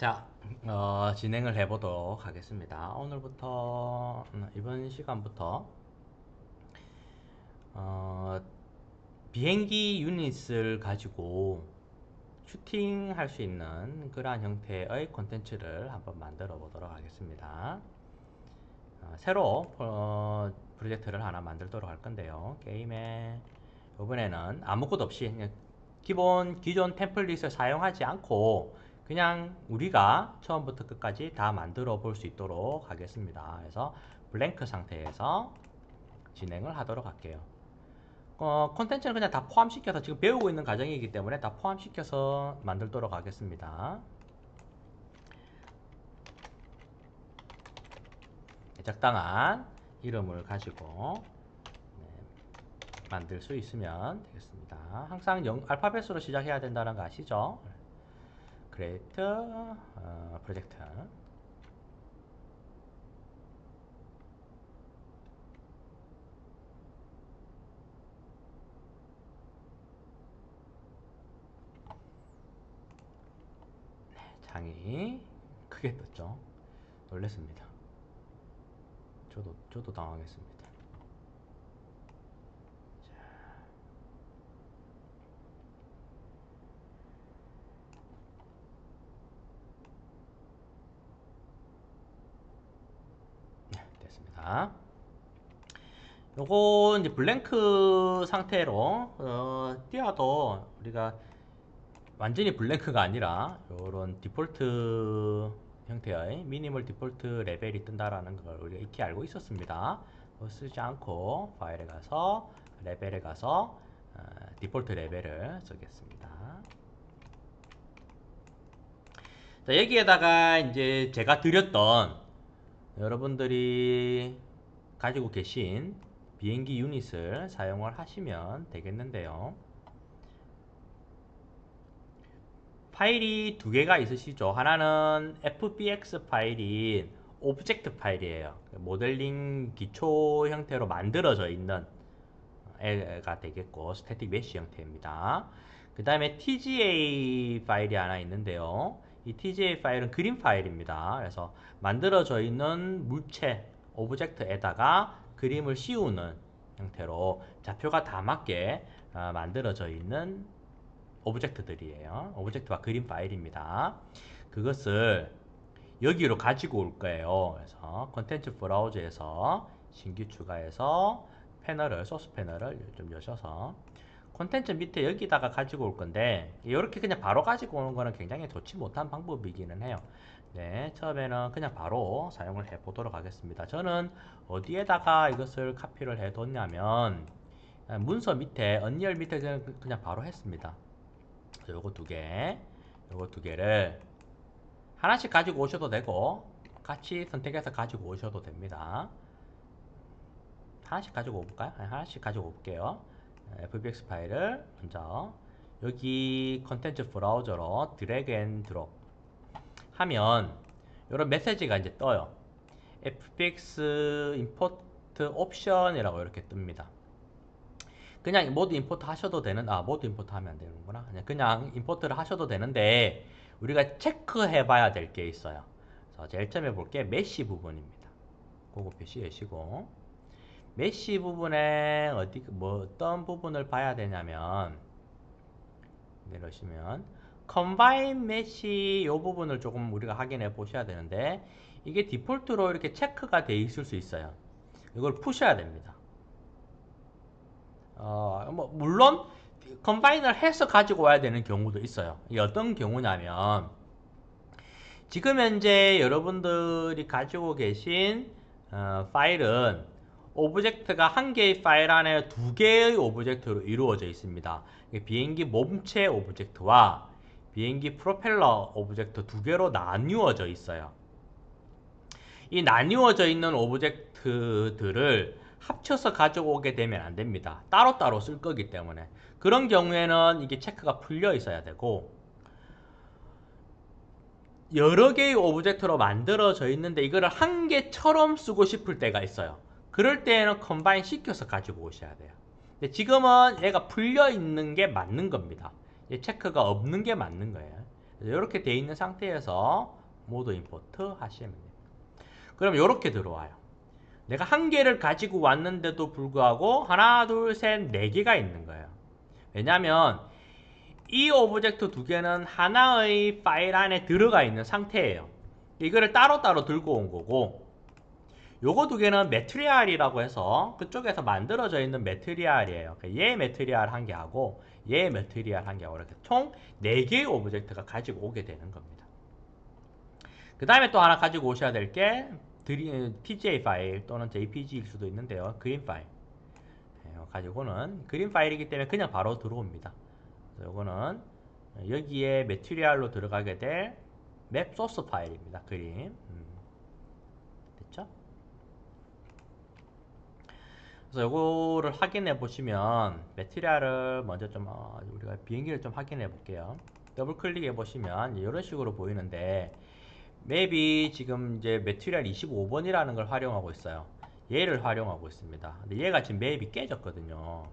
자, 진행을 해보도록 하겠습니다. 오늘부터, 이번 시간부터, 어, 비행기 유닛을 가지고 슈팅할 수 있는 그러한 형태의 콘텐츠를 한번 만들어 보도록 하겠습니다. 새로 프로젝트를 하나 만들도록 할 건데요. 게임에 이번에는 아무것도 없이 그냥 기존 템플릿을 사용하지 않고 그냥 우리가 처음부터 끝까지 다 만들어 볼 수 있도록 하겠습니다. 그래서 블랭크 상태에서 진행을 하도록 할게요. 콘텐츠는 그냥 다 포함시켜서 지금 배우고 있는 과정이기 때문에 다 포함시켜서 만들도록 하겠습니다. 적당한 이름을 가지고 만들 수 있으면 되겠습니다. 항상 알파벳으로 시작해야 된다는 거 아시죠? create 프로젝트. 창이 크게 떴죠. 놀랬습니다. 저도 당황했습니다. 네, 됐습니다. 요거 이제 블랭크 상태로 띄워도 우리가 완전히 블랭크가 아니라 요런 디폴트 형태의 미니멀 디폴트 레벨이 뜬다라는 걸 우리가 익히 알고 있었습니다. 쓰지 않고 파일에 가서 레벨에 가서 디폴트 레벨을 쓰겠습니다. 자, 여기에다가 이제 제가 드렸던 여러분들이 가지고 계신 비행기 유닛을 사용을 하시면 되겠는데요. 파일이 두 개가 있으시죠. 하나는 FBX 파일인 오브젝트 파일이에요. 모델링 기초 형태로 만들어져 있는 애가 되겠고 스태틱 메쉬 형태입니다. 그 다음에 TGA 파일이 하나 있는데요. 이 TGA 파일은 그림 파일입니다. 그래서 만들어져 있는 물체 오브젝트에다가 그림을 씌우는 형태로 좌표가 다 맞게 만들어져 있는 오브젝트들이에요. 오브젝트와 그림 파일입니다. 그것을 여기로 가지고 올 거예요. 그래서 컨텐츠 브라우저에서 신규 추가해서 소스 패널을 좀 여셔서 콘텐츠 밑에 여기다가 가지고 올 건데 이렇게 그냥 바로 가지고 오는 거는 굉장히 좋지 못한 방법이기는 해요. 네, 처음에는 그냥 바로 사용을 해 보도록 하겠습니다. 저는 어디에다가 이것을 카피를 해 뒀냐면 문서 밑에 언리얼 밑에 그냥 바로 했습니다. 요거 두 개를 하나씩 가지고 오셔도 되고 같이 선택해서 가지고 오셔도 됩니다. 하나씩 가지고 올까요? 하나씩 가지고 올게요. FBX 파일을 먼저 여기 컨텐츠 브라우저로 드래그 앤 드롭 하면 이런 메시지가 이제 떠요. FBX 임포트 옵션이라고 이렇게 뜹니다. 그냥 모두 임포트 하셔도 되는, 모두 임포트 하면 안 되는구나. 그냥 임포트를 하셔도 되는데, 우리가 체크해 봐야 될 게 있어요. 그래서 제일 처음에 볼 게 메쉬 부분입니다. 그거 표시하시고, 메쉬 부분에 어떤 부분을 봐야 되냐면, 내려오시면, 컴바인 메쉬 이 부분을 조금 우리가 확인해 보셔야 되는데, 이게 디폴트로 이렇게 체크가 돼 있을 수 있어요. 이걸 푸셔야 됩니다. 물론 컴바인을 해서 가지고 와야 되는 경우도 있어요. 이게 어떤 경우냐면 지금 현재 여러분들이 가지고 계신 파일은 오브젝트가 한 개의 파일 안에 두 개의 오브젝트로 이루어져 있습니다. 비행기 몸체 오브젝트와 비행기 프로펠러 오브젝트 두 개로 나뉘어져 있어요. 이 나뉘어져 있는 오브젝트들을 합쳐서 가져오게 되면 안 됩니다. 따로따로 쓸 거기 때문에. 그런 경우에는 이게 체크가 풀려 있어야 되고, 여러 개의 오브젝트로 만들어져 있는데 이거를 한 개처럼 쓰고 싶을 때가 있어요. 그럴 때에는 컴바인 시켜서 가지고 오셔야 돼요. 근데 지금은 얘가 풀려 있는 게 맞는 겁니다. 체크가 없는 게 맞는 거예요. 이렇게 돼 있는 상태에서 모드 임포트 하시면 됩니다. 그럼 이렇게 들어와요. 내가 한 개를 가지고 왔는데도 불구하고 하나, 둘, 셋, 네 개가 있는 거예요. 왜냐하면 이 오브젝트 두 개는 하나의 파일 안에 들어가 있는 상태예요. 이거를 따로따로 들고 온 거고, 요거 두 개는 매트리얼이라고 해서 그쪽에서 만들어져 있는 매트리얼이에요. 얘 매트리얼 한 개하고 얘 매트리얼 한 개하고 이렇게 총 4개의 오브젝트가 가지고 오게 되는 겁니다. 그 다음에 또 하나 가지고 오셔야 될 게 PGA 파일 또는 JPG일 수도 있는데요. 그림 파일 가지고는 그림 파일이기 때문에 그냥 바로 들어옵니다. 요거는 여기에 매트리얼로 들어가게 될 맵 소스 파일입니다. 그림 됐죠? 그래서 요거를 확인해 보시면 매트리얼을 먼저 좀 우리가 비행기를 좀 확인해 볼게요. 더블 클릭해 보시면 이런 식으로 보이는데 맵이 지금 이제 매트리얼 25번이라는 걸 활용하고 있어요. 얘를 활용하고 있습니다. 근데 얘가 지금 맵이 깨졌거든요.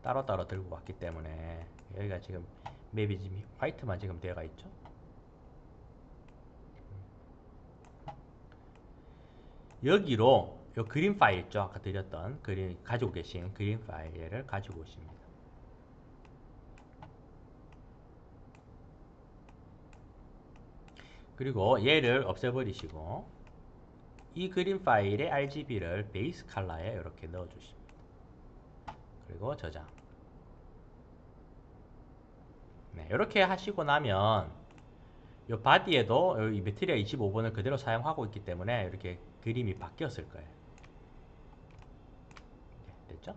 따로따로 들고 왔기 때문에 여기가 지금 맵이 지금 화이트만 지금 되어가 있죠. 여기로 요 그림 파일 있죠. 아까 드렸던 그림 가지고 계신 그림 파일을 가지고 오십니다. 그리고 얘를 없애버리시고 이 그림 파일의 RGB를 베이스 컬러에 이렇게 넣어주십니다. 그리고 저장. 네, 이렇게 하시고 나면 이 바디에도 이 매트리얼 25번을 그대로 사용하고 있기 때문에 이렇게 그림이 바뀌었을 거예요. 네, 됐죠?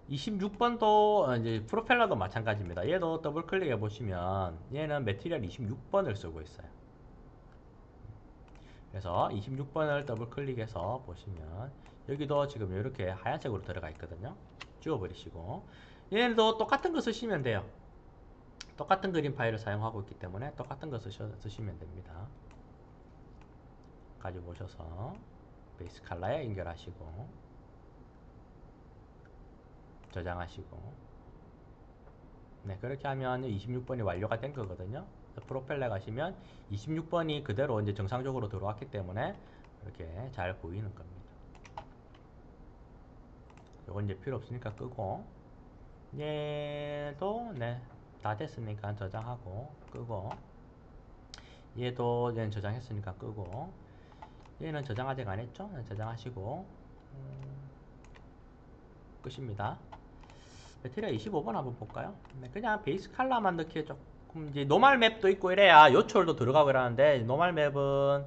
26번도 이제 프로펠러도 마찬가지입니다. 얘도 더블 클릭해 보시면 얘는 매트리얼 26번을 쓰고 있어요. 그래서 26번을 더블 클릭해서 보시면 여기도 지금 이렇게 하얀색으로 들어가 있거든요. 지워버리시고 얘도 똑같은 거 쓰시면 돼요. 똑같은 그림 파일을 사용하고 있기 때문에 똑같은 거 쓰시면 됩니다. 가지고 오셔서 베이스 컬러에 연결하시고 저장하시고 네, 그렇게 하면 26번이 완료가 된 거거든요. 프로펠러에 가시면 26번이 그대로 이제 정상적으로 들어왔기 때문에 이렇게 잘 보이는 겁니다. 요건 이제 필요 없으니까 끄고 얘도 네, 다 됐으니까 저장하고 끄고 얘도 얘는 저장했으니까 끄고 얘는 저장 아직 안 했죠? 네, 저장하시고 끝입니다. 매트리얼 25번 한번 볼까요? 네, 그냥 베이스 컬러만 넣기에 조금 이제 노멀 맵도 있고 이래야 요철도 들어가고 이러는데 노멀 맵은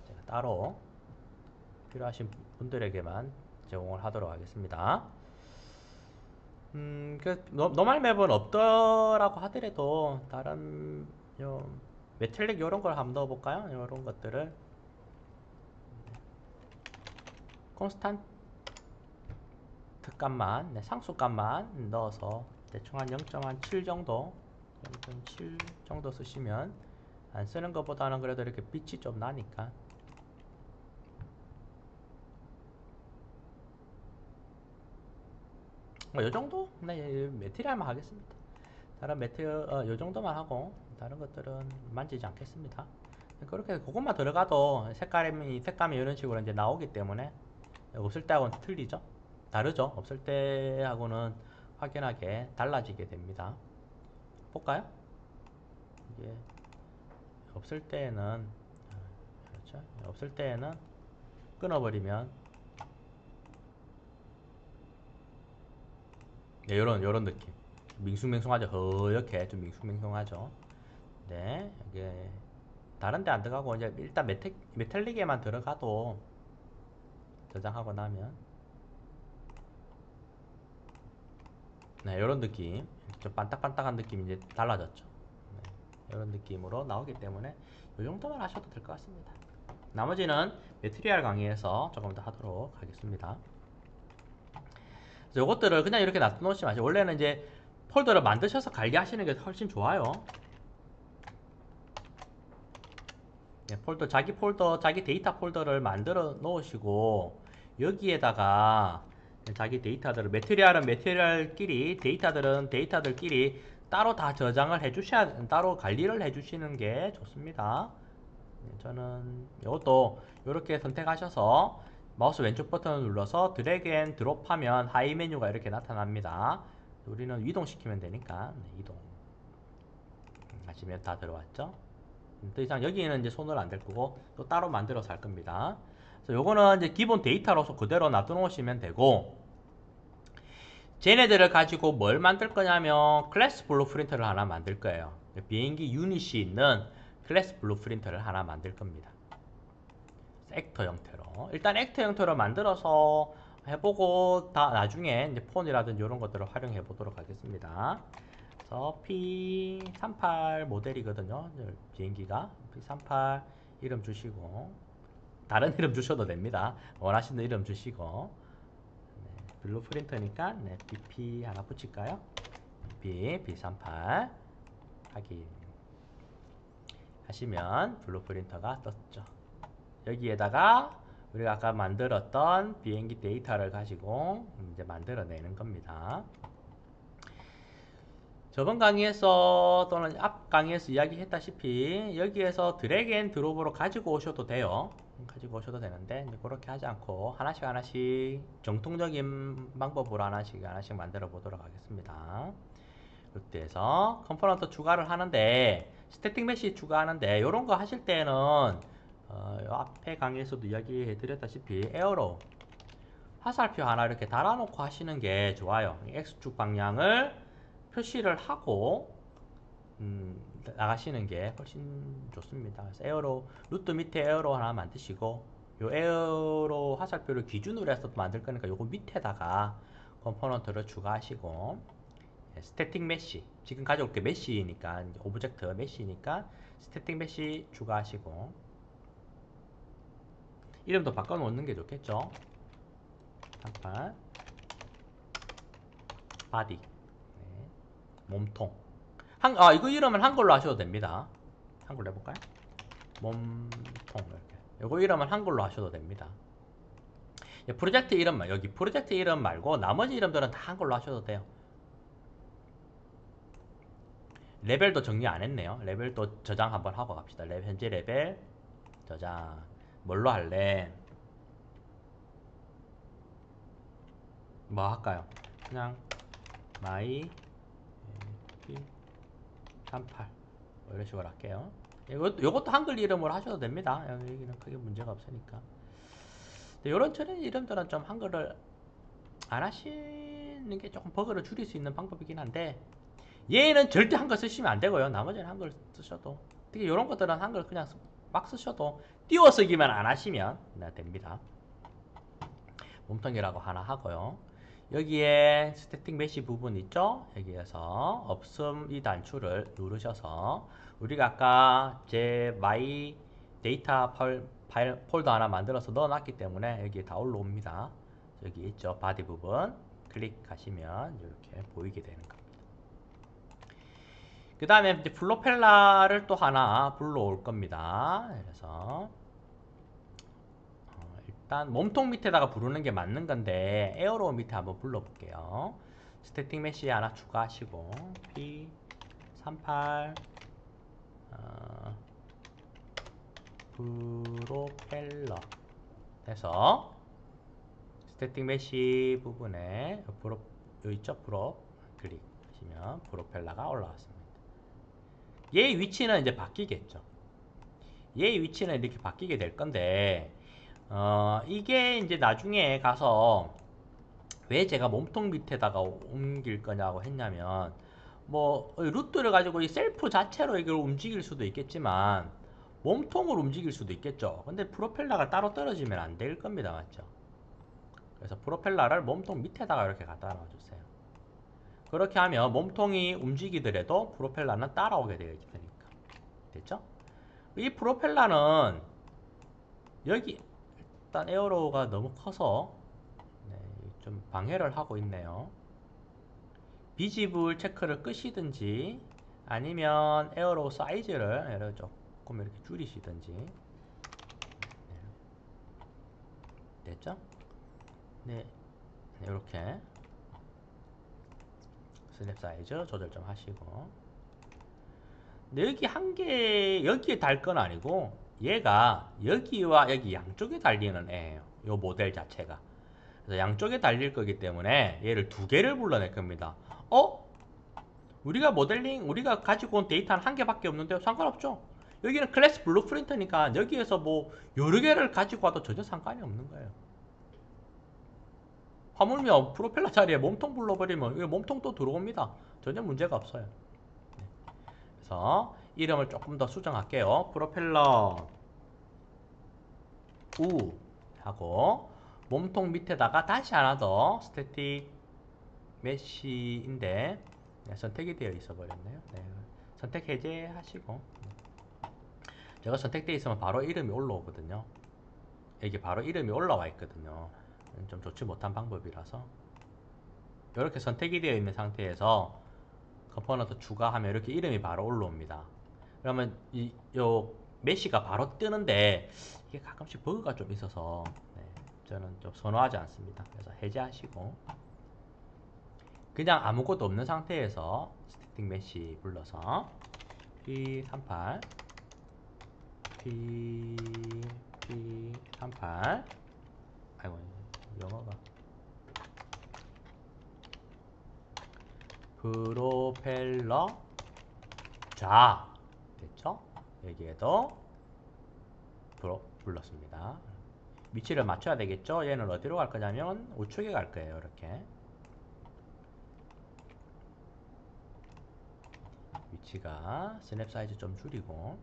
제가 따로 필요하신 분들에게만 제공을 하도록 하겠습니다. 노멀 맵은 없더라고 하더라도 다른 메탈릭 이런 걸 한번 넣어볼까요? 이런 것들을 콘스탄트 값만 상수값만 넣어서 대충 한 0.7 정도 0.7 정도 쓰시면 안 쓰는 것보다는 그래도 이렇게 빛이 좀 나니까 요 정도? 네, 매트리얼만 하겠습니다. 다른 매트리얼 요 정도만 하고 다른 것들은 만지지 않겠습니다. 그렇게 그것만 들어가도 색감이 이런 식으로 이제 나오기 때문에 없을 때하고는 틀리죠. 다르죠. 없을 때하고는 확연하게 달라지게 됩니다. 볼까요? 이게 없을 때에는 그렇죠. 없을 때에는 끊어버리면 네, 요런 느낌. 밍숭맹숭하죠. 허옇게 좀 밍숭맹숭하죠. 네, 이게 다른 데 안 들어가고 이제 일단 메탈릭에만 들어가도 저장하고 나면 네, 요런 느낌. 좀 반딱반딱한 느낌이 이제 달라졌죠. 네, 이런 느낌으로 나오기 때문에 이 정도만 하셔도 될 것 같습니다. 나머지는 매트리얼 강의에서 조금 더 하도록 하겠습니다. 요것들을 그냥 이렇게 놔두지 마시고 원래는 이제 폴더를 만드셔서 관리하시는 게 훨씬 좋아요. 네, 자기 데이터 폴더를 만들어 놓으시고 여기에다가 자기 데이터들을 매트리얼은 매트리얼끼리 데이터들은 데이터들끼리 따로 다 저장을 해주셔야 따로 관리를 해주시는 게 좋습니다. 저는 이것도 이렇게 선택하셔서 마우스 왼쪽 버튼을 눌러서 드래그 앤 드롭하면 하이 메뉴가 이렇게 나타납니다. 우리는 이동시키면 되니까 이동 하시면 다 들어왔죠. 더 이상 여기는 이제 손을 안 댈 거고 또 따로 만들어서 할 겁니다. 그래서 요거는 이제 기본 데이터로서 그대로 놔두시면 되고, 쟤네들을 가지고 뭘 만들 거냐면 클래스 블루프린트를 하나 만들 거예요. 비행기 유닛이 있는 클래스 블루프린트를 하나 만들 겁니다. 액터 형태로. 일단 액터 형태로 만들어서 해보고 다 나중에 이제 폰이라든지 이런 것들을 활용해 보도록 하겠습니다. 그래서 P38 모델이거든요. 비행기가 P38 이름 주시고 다른 이름 주셔도 됩니다. 원하시는 이름 주시고, 블루프린트니까 BP 하나 붙일까요? B38 확인 하시면 블루프린터가 떴죠. 여기에다가 우리가 아까 만들었던 비행기 데이터를 가지고 이제 만들어내는 겁니다. 저번 강의에서 또는 앞 강의에서 이야기했다시피 여기에서 드래그 앤 드롭으로 가지고 오셔도 돼요. 가지고 오셔도 되는데 이제 그렇게 하지 않고 하나씩 정통적인 방법으로 하나씩 만들어 보도록 하겠습니다. 이렇게 해서 컴포넌트 추가를 하는데, 스태틱 메시 추가하는데 이런 거 하실 때는 앞에 강의에서도 이야기해 드렸다시피 에어로 화살표 하나 이렇게 달아놓고 하시는 게 좋아요. X축 방향을 표시를 하고 나가시는 게 훨씬 좋습니다. 그래서 에어로 루트 밑에 에어로 하나 만드시고, 요 에어로 화살표를 기준으로 해서 만들 거니까 요거 밑에다가 컴포넌트를 추가하시고, 스태틱 메시 지금 가져올 게 메시니까 오브젝트 메시니까 스태틱 메시 추가하시고, 이름도 바꿔 놓는 게 좋겠죠. 단판 바디, 네. 몸통 이거 이름은 한글로 하셔도 됩니다. 한글로 해볼까요? 몸통 이렇게. 이거 이름은 한글로 하셔도 됩니다. 프로젝트 이름만, 여기 프로젝트 이름 말고 나머지 이름들은 다 한글로 하셔도 돼요. 레벨도 정리 안 했네요. 레벨도 저장 한번 하고 갑시다. 현재 레벨 저장. 뭘로 할래? 뭐 할까요? 그냥 마이 38 뭐 이런 식으로 할게요. 이것도 한글 이름으로 하셔도 됩니다. 여기는 크게 문제가 없으니까. 이런 이름들은 좀 한글을 안 하시는 게 조금 버그를 줄일 수 있는 방법이긴 한데, 얘는 절대 한글 쓰시면 안 되고요. 나머지는 한글 쓰셔도, 특히 이런 것들은 한글 그냥 막 쓰셔도 띄워쓰기만 안 하시면 됩니다. 몸통이라고 하나 하고요. 여기에 스태틱 메시 부분 있죠? 여기에서 없음 이 단추를 누르셔서 우리가 아까 제 마이 데이터 파일 폴더 하나 만들어서 넣어놨기 때문에 여기에 다 올라옵니다. 여기 있죠? 바디 부분 클릭하시면 이렇게 보이게 되는 겁니다. 그 다음에 이제 프로펠러를 또 하나 불러올 겁니다. 그래서 일단 몸통 밑에다가 부르는 게 맞는 건데 에어로 밑에 한번 불러볼게요. 스태틱 메시 하나 추가하시고 P38 프로펠러 해서 스태틱 메시 부분에 여기 있죠? 프로 클릭하시면 프로펠러가 올라왔습니다. 얘의 위치는 이제 바뀌겠죠. 얘의 위치는 이렇게 바뀌게 될 건데, 이게 이제 나중에 가서 왜 제가 몸통 밑에다가 옮길 거냐고 했냐면, 뭐 루트를 가지고 이 셀프 자체로 이걸 움직일 수도 있겠지만 몸통을 움직일 수도 있겠죠. 근데 프로펠러가 따로 떨어지면 안 될 겁니다. 맞죠? 그래서 프로펠러를 몸통 밑에다가 이렇게 갖다 놔주세요. 그렇게 하면 몸통이 움직이더라도 프로펠러는 따라오게 되어 있으니까. 됐죠? 이 프로펠러는 여기 일단 에어로가 너무 커서 좀 방해를 하고 있네요. 비지블 체크를 끄시든지 아니면 에어로 사이즈를 조금 이렇게 줄이시든지. 됐죠? 네. 이렇게 스냅 사이즈 조절 좀 하시고. 근데 여기 한 개, 여기에 달 건 아니고 얘가 여기와 여기 양쪽에 달리는 애예요. 이 모델 자체가. 그래서 양쪽에 달릴 거기 때문에 얘를 두 개를 불러낼 겁니다. 우리가 모델링, 우리가 가지고 온 데이터는 한 개밖에 없는데요. 상관없죠. 여기는 클래스 블루프린트니까 여기에서 뭐 여러 개를 가지고 와도 전혀 상관이 없는 거예요. 하물며 프로펠러 자리에 몸통 불러버리면 몸통 또 들어옵니다. 전혀 문제가 없어요. 그래서 이름을 조금 더 수정할게요. 프로펠러 우 하고 몸통 밑에다가 다시 하나 더 스태틱 메쉬인데 선택이 되어 있어 버렸네요. 선택 해제하시고, 제가 선택되어 있으면 바로 이름이 올라오거든요. 여기 바로 이름이 올라와 있거든요. 좀 좋지 못한 방법이라서 이렇게 선택이 되어 있는 상태에서 컴포넌트 추가하면 이렇게 이름이 바로 올라옵니다. 그러면 요 메시가 바로 뜨는데 이게 가끔씩 버그가 좀 있어서 저는 좀 선호하지 않습니다. 그래서 해제하시고 그냥 아무것도 없는 상태에서 스태틱 메시 불러서 P38 P38 아이고 영어가 프로펠러 자 됐죠? 여기에도 불렀습니다. 위치를 맞춰야 되겠죠? 얘는 어디로 갈 거냐면 우측에 갈 거예요. 이렇게 위치가 스냅 사이즈 좀 줄이고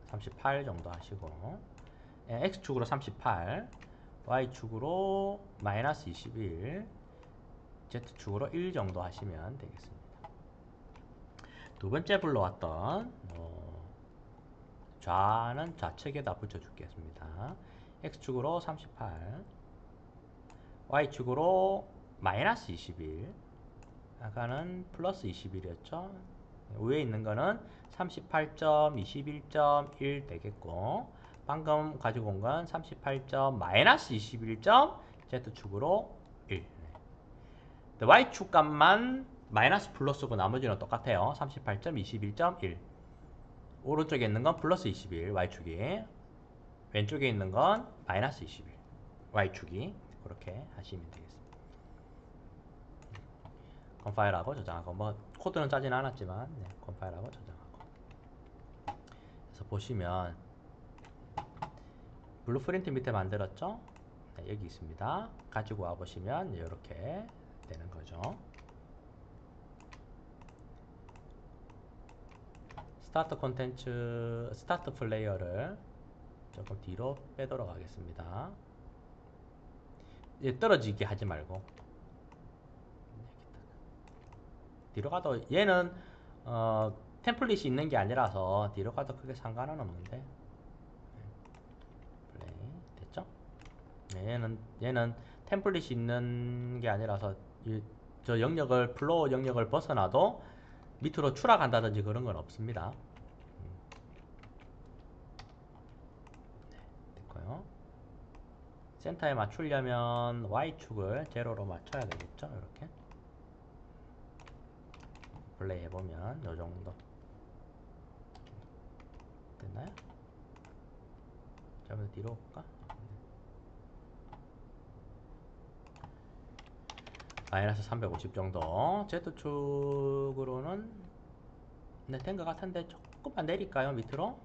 38 정도 하시고, X축으로 38, Y축으로 마이너스 21, Z축으로 1 정도 하시면 되겠습니다. 두 번째 불러왔던 좌는 좌측에다 붙여주겠습니다. X축으로 38, Y축으로 마이너스 21, 아까는 플러스 21이었죠. 위에 있는 거는 38.21.1 되겠고, 방금 가지고 온 건 38. 마이너스 21. Z축으로 1. Y축 값만 마이너스 플러스고 나머지는 똑같아요. 38.21.1. 오른쪽에 있는 건 플러스 21 Y축이, 왼쪽에 있는 건 마이너스 21 Y축이. 그렇게 하시면 되겠습니다. 컴파일하고 저장하고, 뭐 코드는 짜진 않았지만 컴파일하고 저장하고. 그래서 보시면 블루프린트 밑에 만들었죠? 여기 있습니다. 가지고 와 보시면 이렇게 되는 거죠. 스타트 콘텐츠, 스타트 플레이어를 조금 뒤로 빼도록 하겠습니다. 떨어지게 하지 말고 뒤로 가도, 얘는 템플릿이 있는 게 아니라서 뒤로 가도 크게 상관은 없는데, 플레이 됐죠? 얘는 템플릿이 있는 게 아니라서 저 영역을, 플로우 영역을 벗어나도 밑으로 추락한다든지 그런 건 없습니다. 됐고요. 센터에 맞추려면 Y축을 제로로 맞춰야 되겠죠? 이렇게 플레이 해보면 요 정도 됐나요? 좀 더 뒤로 올까? 마이너스 350 정도. Z축으로는 된 것 같은데 조금만 내릴까요? 밑으로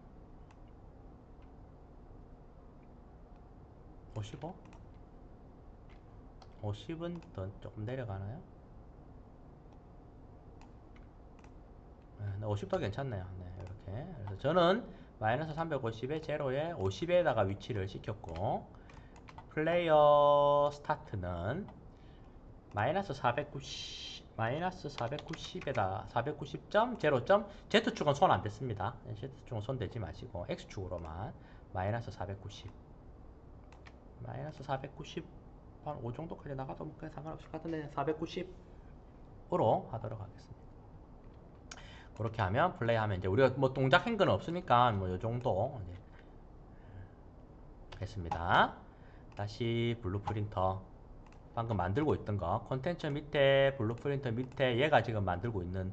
55? 50은 더 조금 내려가나요? 50도 괜찮네요. 이렇게. 그래서 저는 마이너스 350에 제로에 50에다가 위치를 시켰고, 플레이어 스타트는 마이너스 490에다 490.0. Z축은 손 안 댔습니다. Z축은 손 대지 마시고 X축으로만 마이너스 490, 마이너스 490 한 5 정도까지 나가도 뭐 상관없을 것 같은데 490으로 하도록 하겠습니다. 그렇게 하면 플레이하면 이제 우리가 뭐 동작 행거는 없으니까 뭐 요 정도 했습니다. 다시 블루프린터 방금 만들고 있던 거 콘텐츠 밑에 블루프린터 밑에 얘가 지금 만들고 있는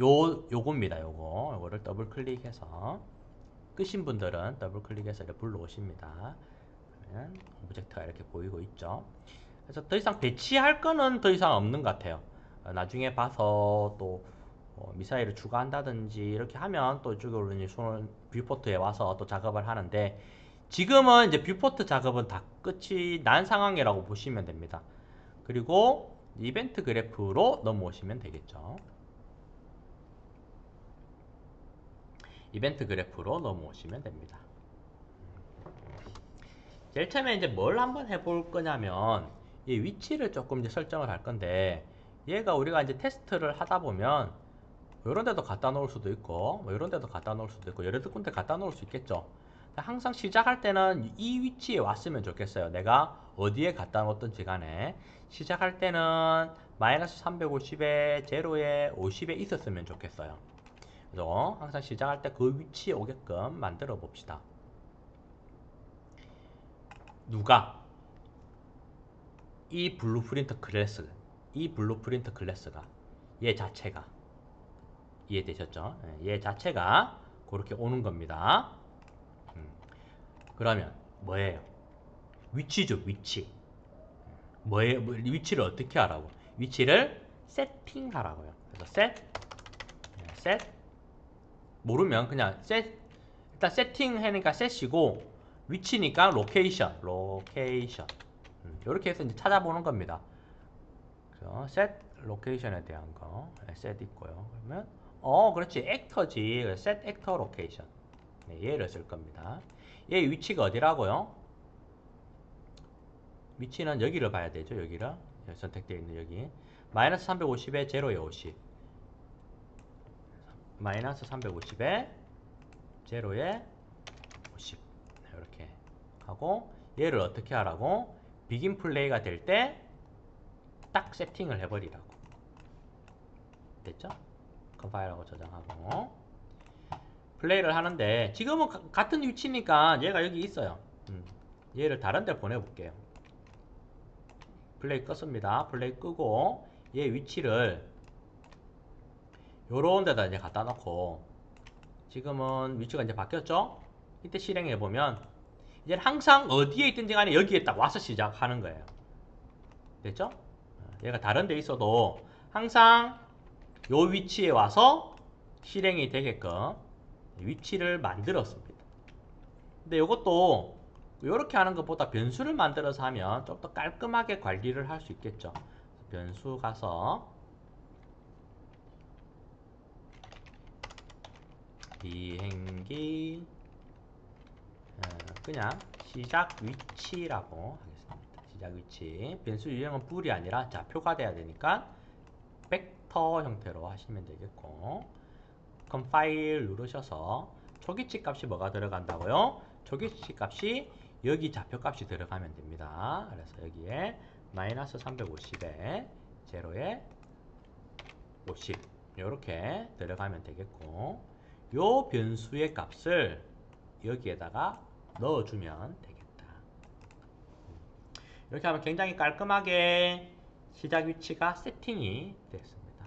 요겁니다. 요거를 더블 클릭해서 끄신 분들은 더블 클릭해서 이렇게 불러오십니다. 그러면 오브젝트가 이렇게 보이고 있죠. 그래서 더 이상 배치할 거는 더 이상 없는 것 같아요. 나중에 봐서 또 미사일을 추가한다든지 이렇게 하면 또 이쪽으로 뷰포트에 와서 또 작업을 하는데, 지금은 이제 뷰포트 작업은 다 끝이 난 상황이라고 보시면 됩니다. 그리고 이벤트 그래프로 넘어오시면 되겠죠. 이벤트 그래프로 넘어오시면 됩니다. 제일 처음에 이제 뭘 한번 해볼 거냐면 이 위치를 조금 이제 설정을 할 건데, 얘가 우리가 이제 테스트를 하다 보면 이런 데도 갖다 놓을 수도 있고 뭐 이런 데도 갖다 놓을 수도 있고 여러 군데 갖다 놓을 수 있겠죠. 항상 시작할 때는 이 위치에 왔으면 좋겠어요. 내가 어디에 갖다 놓든지 간에 시작할 때는 마이너스 350에 제로에 50에 있었으면 좋겠어요. 그래서 항상 시작할 때 그 위치에 오게끔 만들어 봅시다. 누가 이 블루프린트 클래스가 얘 자체가 이해되셨죠? 얘 자체가 그렇게 오는 겁니다. 그러면 뭐예요? 위치죠, 위치. 뭐예요? 위치를 어떻게 하라고? 위치를 세팅하라고요. 그래서 셋 모르면 그냥 일단 세팅 하니까 셋이고, 위치니까 로케이션 이렇게 해서 이제 찾아보는 겁니다. 그래서 셋 로케이션에 대한 거 셋 있고요. 그러면 그렇지, 액터지. 셋 액터 로케이션. 얘를 쓸 겁니다. 얘 위치가 어디라고요? 위치는 여기를 봐야 되죠. 여기를 선택되어 있는 여기 마이너스 350에 제로에 50, 마이너스 350에 제로에 50 이렇게 하고, 얘를 어떻게 하라고? 비긴 플레이가 될 때 딱 세팅을 해버리라고. 됐죠? 컴파일하고 저장하고 플레이를 하는데, 지금은 같은 위치니까 얘가 여기 있어요. 얘를 다른 데 보내볼게요. 플레이 껐습니다. 플레이 끄고 얘 위치를 요런 데다 이제 갖다 놓고, 지금은 위치가 이제 바뀌었죠? 이때 실행해보면 이제 항상 어디에 있든지 간에 여기에 딱 와서 시작하는 거예요. 됐죠? 얘가 다른 데 있어도 항상 요 위치에 와서 실행이 되게끔 위치를 만들었습니다. 근데 이것도 이렇게 하는 것보다 변수를 만들어서 하면 좀 더 깔끔하게 관리를 할 수 있겠죠. 변수 가서 비행기 그냥 시작 위치라고 하겠습니다. 시작 위치. 변수 유형은 bool이 아니라 좌표가 돼야 되니까 벡터 형태로 하시면 되겠고, 컴파일 누르셔서 초기치 값이 뭐가 들어간다고요? 초기치 값이 여기 좌표 값이 들어가면 됩니다. 그래서 여기에 마이너스 350에 제로에 50 이렇게 들어가면 되겠고, 요 변수의 값을 여기에다가 넣어주면 되겠다. 이렇게 하면 굉장히 깔끔하게 시작 위치가 세팅이 됐습니다.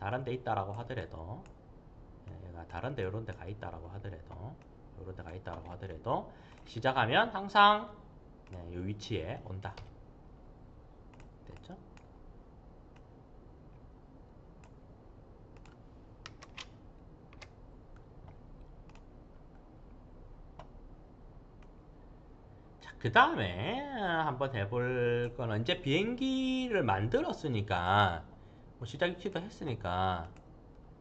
다른 데 있다라고 하더라도, 얘가 다른 데 요런 데 가 있다라고 하더라도, 요런 데 가 있다라고 하더라도 시작하면 항상 이 위치에 온다. 됐죠? 그 다음에 한번 해볼 거는, 이제 비행기를 만들었으니까 뭐 시작 위치도 했으니까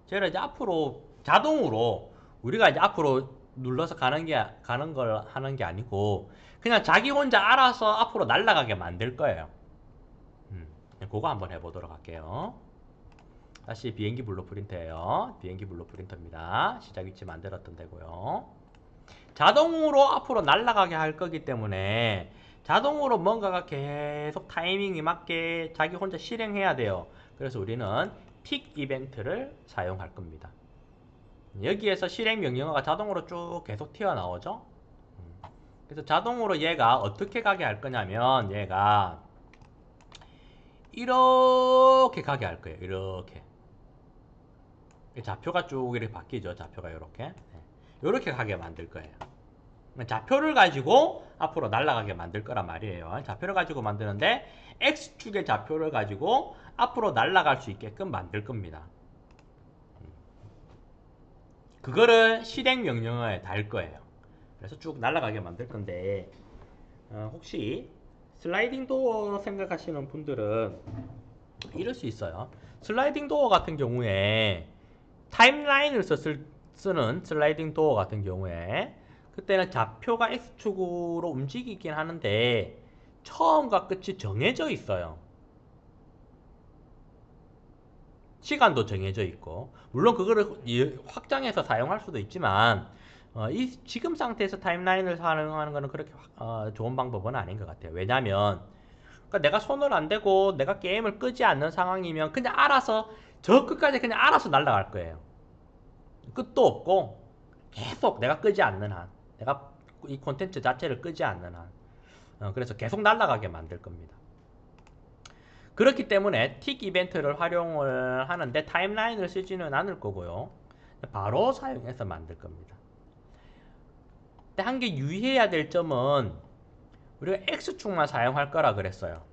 제가 이제 앞으로 자동으로 우리가 이제 앞으로 눌러서 가는 걸 하는 게 아니고 그냥 자기 혼자 알아서 앞으로 날아가게 만들 거예요. 그거 한번 해보도록 할게요. 다시 비행기 블루프린트예요. 비행기 블루프린터입니다. 시작 위치 만들었던 데고요. 자동으로 앞으로 날아가게 할 거기 때문에 자동으로 뭔가가 계속 타이밍이 맞게 자기 혼자 실행해야 돼요. 그래서 우리는 틱 이벤트를 사용할 겁니다. 여기에서 실행 명령어가 자동으로 쭉 계속 튀어나오죠. 그래서 자동으로 얘가 어떻게 가게 할 거냐면 얘가 이렇게 가게 할 거예요. 이렇게 좌표가 쭉 이렇게 바뀌죠. 좌표가 이렇게 이렇게 가게 만들 거예요. 좌표를 가지고 앞으로 날아가게 만들 거란 말이에요. 좌표를 가지고 만드는데 X축의 좌표를 가지고 앞으로 날아갈 수 있게끔 만들 겁니다. 그거를 실행 명령어에 달 거예요. 그래서 쭉 날아가게 만들 건데 혹시 슬라이딩 도어 생각하시는 분들은 이럴 수 있어요. 슬라이딩 도어 같은 경우에 타임라인을 쓰는 슬라이딩 도어 같은 경우에 그때는 좌표가 X축으로 움직이긴 하는데 처음과 끝이 정해져 있어요. 시간도 정해져 있고 물론 그거를 확장해서 사용할 수도 있지만 지금 상태에서 타임라인을 사용하는 것은 그렇게 좋은 방법은 아닌 것 같아요. 왜냐하면 그러니까 내가 손을 안 대고 내가 게임을 끄지 않는 상황이면 그냥 알아서 저 끝까지 그냥 알아서 날아갈 거예요. 끝도 없고 계속 내가 끄지 않는 한 내가 이 콘텐츠 자체를 끄지 않는 한 그래서 계속 날아가게 만들 겁니다. 그렇기 때문에 틱 이벤트를 활용을 하는데 타임라인을 쓰지는 않을 거고요. 바로 사용해서 만들 겁니다. 근데 한 개 유의해야 될 점은 우리가 X축만 사용할 거라 그랬어요.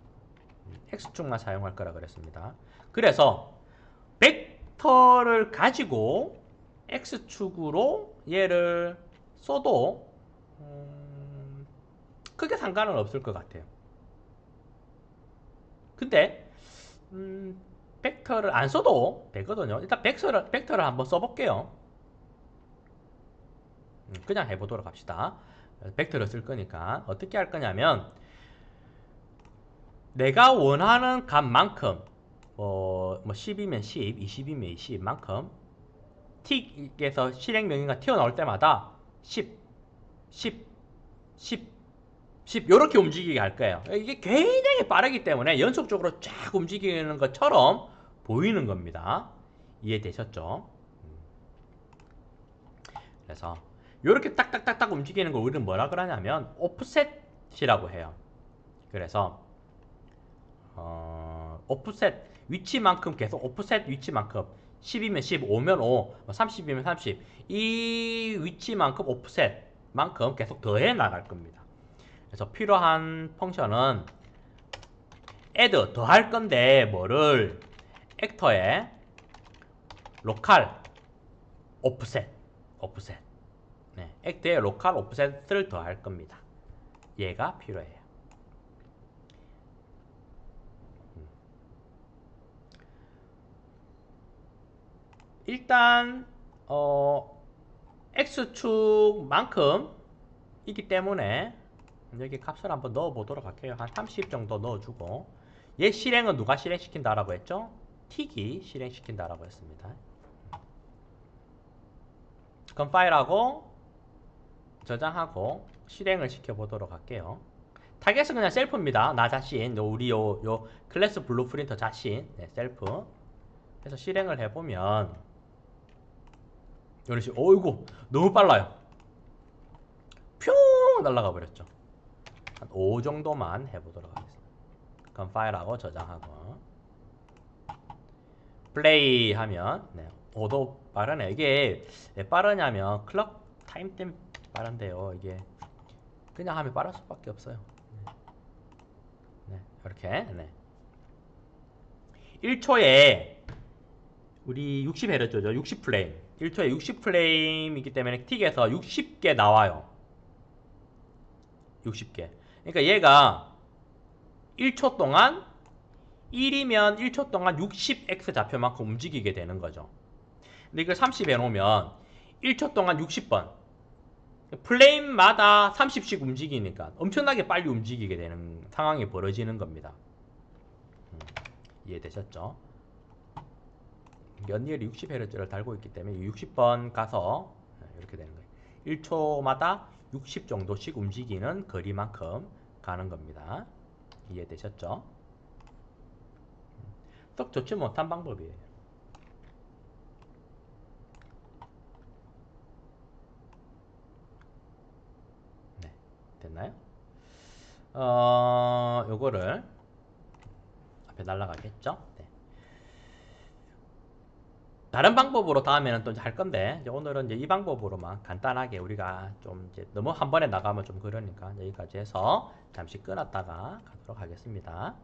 X축만 사용할 거라 그랬습니다. 그래서 벡터를 가지고 X축으로 얘를 써도 크게 상관은 없을 것 같아요. 근데 벡터를 안 써도 되거든요. 일단 벡터를 한번 써볼게요. 그냥 해보도록 합시다. 벡터를 쓸 거니까 어떻게 할 거냐면 내가 원하는 값만큼 뭐 10이면 10, 20이면 20만큼 틱에서 실행 명령어가 튀어나올 때마다 10, 10, 10, 10 이렇게 움직이게 할 거예요. 이게 굉장히 빠르기 때문에 연속적으로 쫙 움직이는 것처럼 보이는 겁니다. 이해되셨죠? 그래서 이렇게 딱딱딱딱 움직이는 걸 우리는 뭐라 그러냐면 오프셋이라고 해요. 그래서 오프셋 위치만큼 계속 오프셋 위치만큼 10이면 10, 5면 5, 30이면 30 이 위치만큼 오프셋만큼 계속 더해 나갈 겁니다. 그래서 필요한 펑션은 add 더할 건데 뭐를 액터에 로컬 오프셋 네, 액터에 로컬 오프셋을 더할 겁니다. 얘가 필요해요. 일단 X축만큼 이기 때문에 여기 값을 한번 넣어 보도록 할게요. 한 30 정도 넣어주고 얘 실행은 누가 실행시킨다라고 했죠? 틱이 실행시킨다라고 했습니다. 컴파일하고 저장하고 실행을 시켜보도록 할게요. 타겟은 그냥 셀프입니다. 나 자신, 우리 요 클래스 블루프린터 자신, 네, 셀프. 그래서 실행을 해보면 이런 식으로, 어이구, 너무 빨라요. 뿅 날아가 버렸죠. 한 5 정도만 해보도록 하겠습니다. 컴파일하고 저장하고 플레이 하면 네, 5도 빠르네. 이게 왜 빠르냐면 클럭 타임 때문에 빠른데요. 이게 그냥 하면 빠를 수밖에 없어요. 네, 이렇게 네. 1초에 우리 60Hz죠. 60프레임. 1초에 60프레임이기 때문에 틱에서 60개 나와요. 60개. 그러니까 얘가 1초 동안 1이면 1초 동안 60x 좌표만큼 움직이게 되는 거죠. 근데 이걸 30에 놓으면 1초 동안 60번 프레임마다 30씩 움직이니까 엄청나게 빨리 움직이게 되는 상황이 벌어지는 겁니다. 이해되셨죠? 연이엘이 60Hz를 달고 있기 때문에 60번 가서 이렇게 되는 거예요. 1초마다 60 정도씩 움직이는 거리만큼 가는 겁니다. 이해되셨죠? 썩 좋지 못한 방법이에요. 됐나요? 요거를 앞에 날라가겠죠? 네. 다른 방법으로 다음에는 또 할 건데 이제 오늘은 이제 이 방법으로만 간단하게 우리가 좀 이제 너무 한 번에 나가면 좀 그러니까 여기까지 해서 잠시 끊었다가 가도록 하겠습니다.